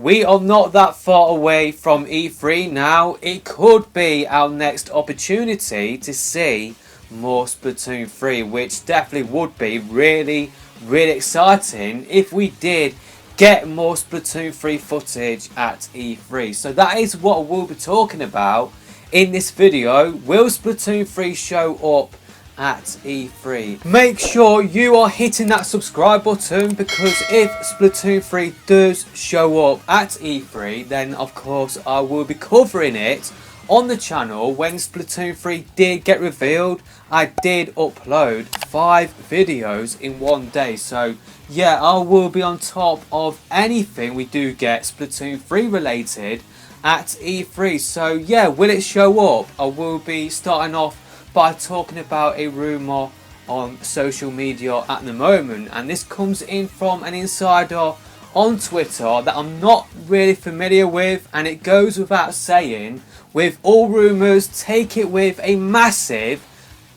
We are not that far away from E3 now. It could be our next opportunity to see more Splatoon 3, which definitely would be really exciting if we did get more Splatoon 3 footage at E3. So that is what we'll be talking about in this video. Will Splatoon 3 show up at E3? Make sure you are hitting that subscribe button, because if Splatoon 3 does show up at E3, then of course I will be covering it on the channel. When Splatoon 3 did get revealed, I did upload 5 videos in one day. So yeah, I will be on top of anything we do get Splatoon 3 related at E3. So yeah, will it show up? I will be starting off by talking about a rumour on social media at the moment, and this comes in from an insider on Twitter that I'm not really familiar with, and it goes without saying, with all rumours, take it with a massive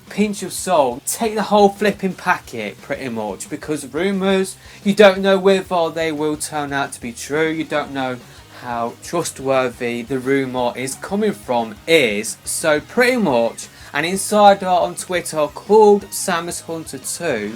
pinch of salt. Take the whole flipping packet pretty much, because rumours, you don't know whether they will turn out to be true. You don't know how trustworthy the rumour is coming from is. So pretty much an insider on Twitter called Samus Hunter 2,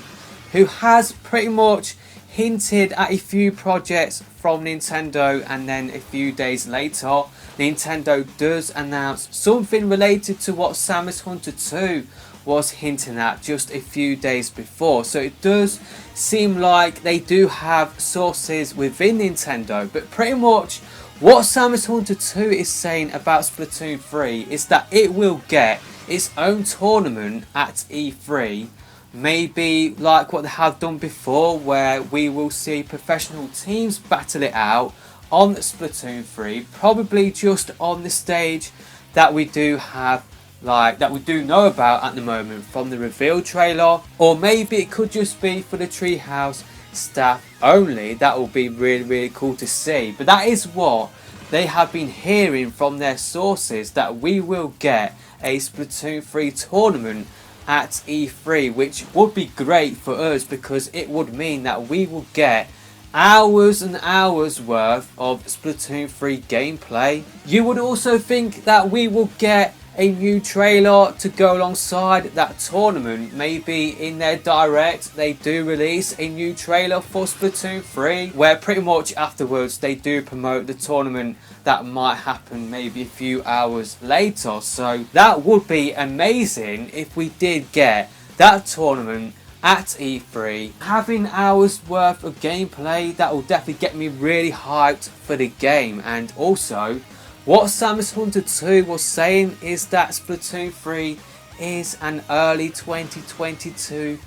who has pretty much hinted at a few projects from Nintendo, and then a few days later Nintendo does announce something related to what Samus Hunter 2 was hinting at just a few days before. So it does seem like they do have sources within Nintendo, but pretty much what Samus Hunter 2 is saying about Splatoon 3 is that it will get its own tournament at E3, maybe like what they have done before, where we will see professional teams battle it out on Splatoon 3, probably just on the stage that we do have, like that we do know about at the moment from the reveal trailer, or maybe it could just be for the Treehouse staff only. That will be really cool to see, but that is what they have been hearing from their sources, that we will get a Splatoon 3 tournament at E3, which would be great for us, because it would mean that we will get hours and hours worth of Splatoon 3 gameplay. You would also think that we will get a new trailer to go alongside that tournament. Maybe in their direct they do release a new trailer for Splatoon 3, where pretty much afterwards they do promote the tournament that might happen maybe a few hours later. So that would be amazing if we did get that tournament at E3. Having hours worth of gameplay, that will definitely get me really hyped for the game. And also, what Samus Hunter 2 was saying is that Splatoon 3 is an early 2022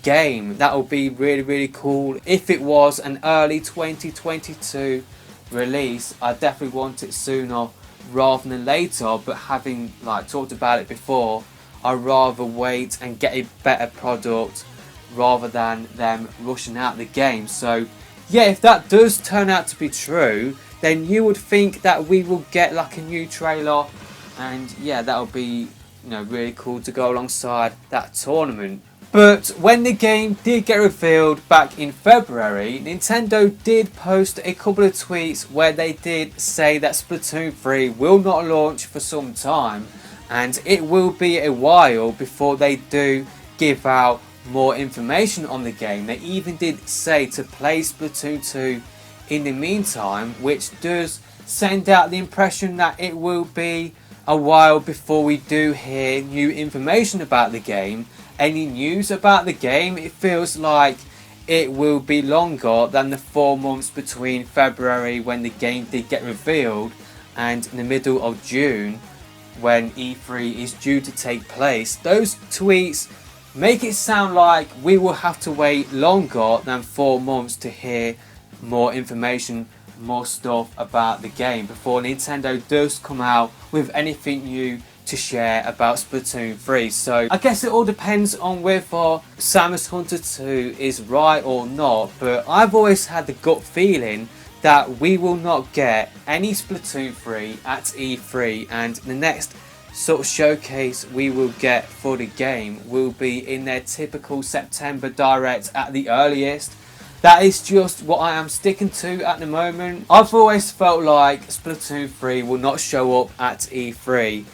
game. That would be really cool if it was an early 2022 release. I definitely want it sooner rather than later, but having like talked about it before, I'd rather wait and get a better product rather than them rushing out the game. So yeah, if that does turn out to be true, then you would think that we will get like a new trailer, and yeah, that would be, you know, really cool to go alongside that tournament. But when the game did get revealed back in February, Nintendo did post a couple of tweets where they did say that Splatoon 3 will not launch for some time, and it will be a while before they do give out more information on the game. They even did say to play Splatoon 2 in the meantime, which does send out the impression that it will be a while before we do hear new information about the game. Any news about the game, it feels like it will be longer than the 4 months between February, when the game did get revealed, and in the middle of June when E3 is due to take place. Those tweets make it sound like we will have to wait longer than 4 months to hear more information, more stuff about the game before Nintendo does come out with anything new to share about Splatoon 3. So I guess it all depends on whether Samus Hunter 2 is right or not, but I've always had the gut feeling that we will not get any Splatoon 3 at E3, and the next sort of showcase we will get for the game will be in their typical September direct at the earliest. that is just what I am sticking to at the moment. I've always felt like Splatoon 3 will not show up at E3.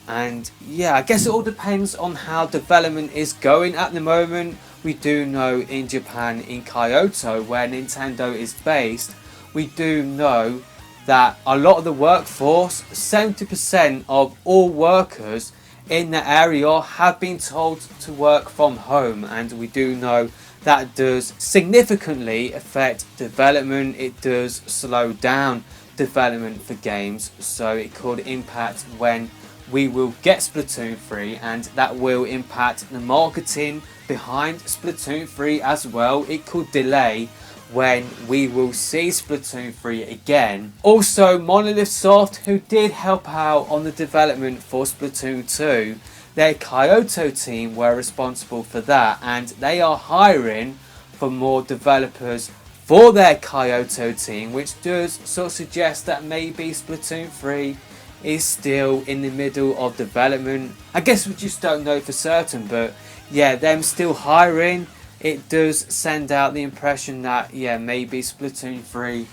And yeah, I guess it all depends on how development is going at the moment. We do know in Japan, in Kyoto, where Nintendo is based, we do know that a lot of the workforce, 70% of all workers in the area have been told to work from home, and we do know that does significantly affect development. It does slow down development for games, so it could impact when we will get Splatoon 3, and that will impact the marketing behind Splatoon 3 as well. It could delay when we will see Splatoon 3 again. Also, Monolith Soft, who did help out on the development for Splatoon 2, their Kyoto team were responsible for that, and they are hiring for more developers for their Kyoto team, which does sort of suggest that maybe Splatoon 3 is still in the middle of development. I guess we just don't know for certain, but yeah, them still hiring, it does send out the impression that yeah, maybe Splatoon 3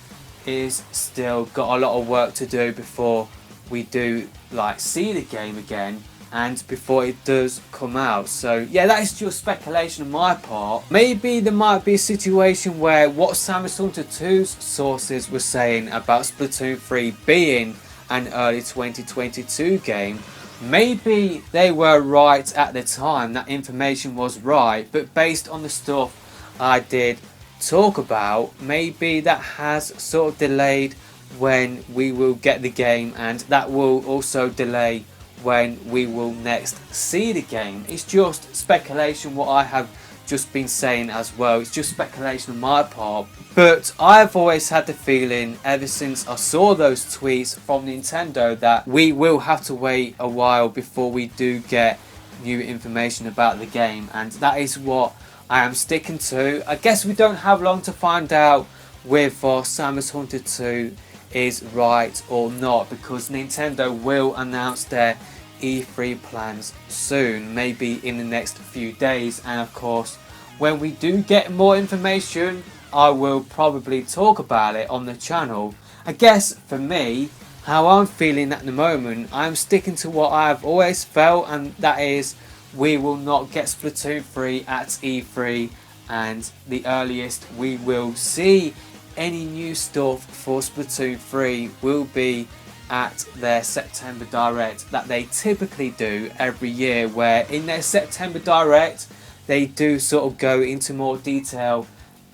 is still got a lot of work to do before we do like see the game again and before it does come out. So yeah, that is just speculation on my part. Maybe there might be a situation where what Samus Hunter 2's sources were saying about Splatoon 3 being an early 2022 game, maybe they were right at the time, that information was right, but based on the stuff I did talk about, maybe that has sort of delayed when we will get the game, and that will also delay when we will next see the game. It's just speculation what I have just been saying as well. It's just speculation on my part, but I've always had the feeling ever since I saw those tweets from Nintendo that we will have to wait a while before we do get new information about the game, and that is what I am sticking to. I guess we don't have long to find out whether Samus Hunter 2 is right or not, because Nintendo will announce their E3 plans soon, maybe in the next few days, and of course when we do get more information I will probably talk about it on the channel. I guess for me, how I'm feeling at the moment, I'm sticking to what I've always felt, and that is we will not get Splatoon 3 at E3, and the earliest we will see any new stuff for Splatoon 3 will be at their September Direct that they typically do every year, where in their September Direct they do sort of go into more detail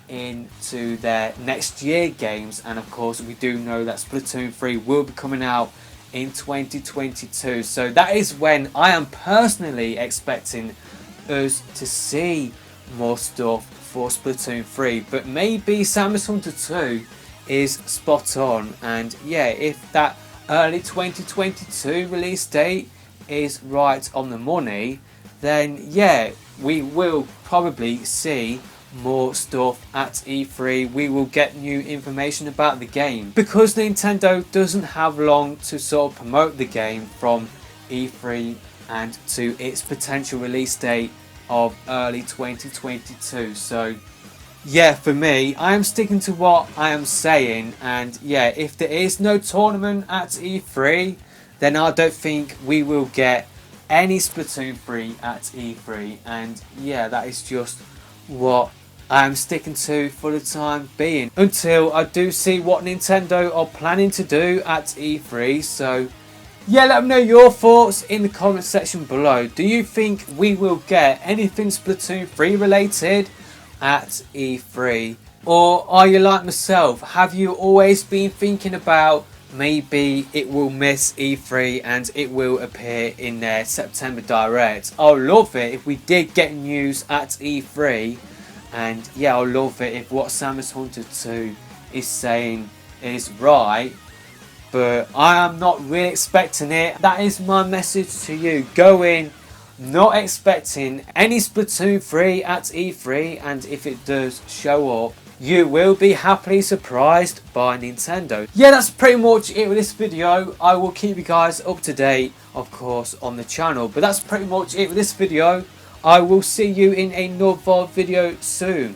into their next year games, and of course we do know that Splatoon 3 will be coming out in 2022, so that is when I am personally expecting us to see more stuff for Splatoon 3. But maybe Samus Hunter 2 is spot on, and yeah, if that early 2022 release date is right on the money, then yeah, we will probably see more stuff at E3. We will get new information about the game, because Nintendo doesn't have long to sort of promote the game from E3 and to its potential release date of early 2022. So yeah, for me, I am sticking to what I am saying, and yeah, if there is no tournament at E3, then I don't think we will get any Splatoon 3 at E3, and yeah, that is just what I am sticking to for the time being, until I do see what Nintendo are planning to do at E3. So yeah, let me know your thoughts in the comment section below. Do you think we will get anything Splatoon 3 related at E3, or are you like myself? Have you always been thinking about maybe it will miss E3 and it will appear in their September Direct? I'll love it if we did get news at E3, and yeah, I'll love it if what Samus Hunter 2 is saying is right, but I am not really expecting it. That is my message to you. Go in not expecting any Splatoon 3 at E3, and if it does show up, you will be happily surprised by Nintendo. Yeah, that's pretty much it with this video. I will keep you guys up to date, of course, on the channel, but that's pretty much it with this video. I will see you in another video soon.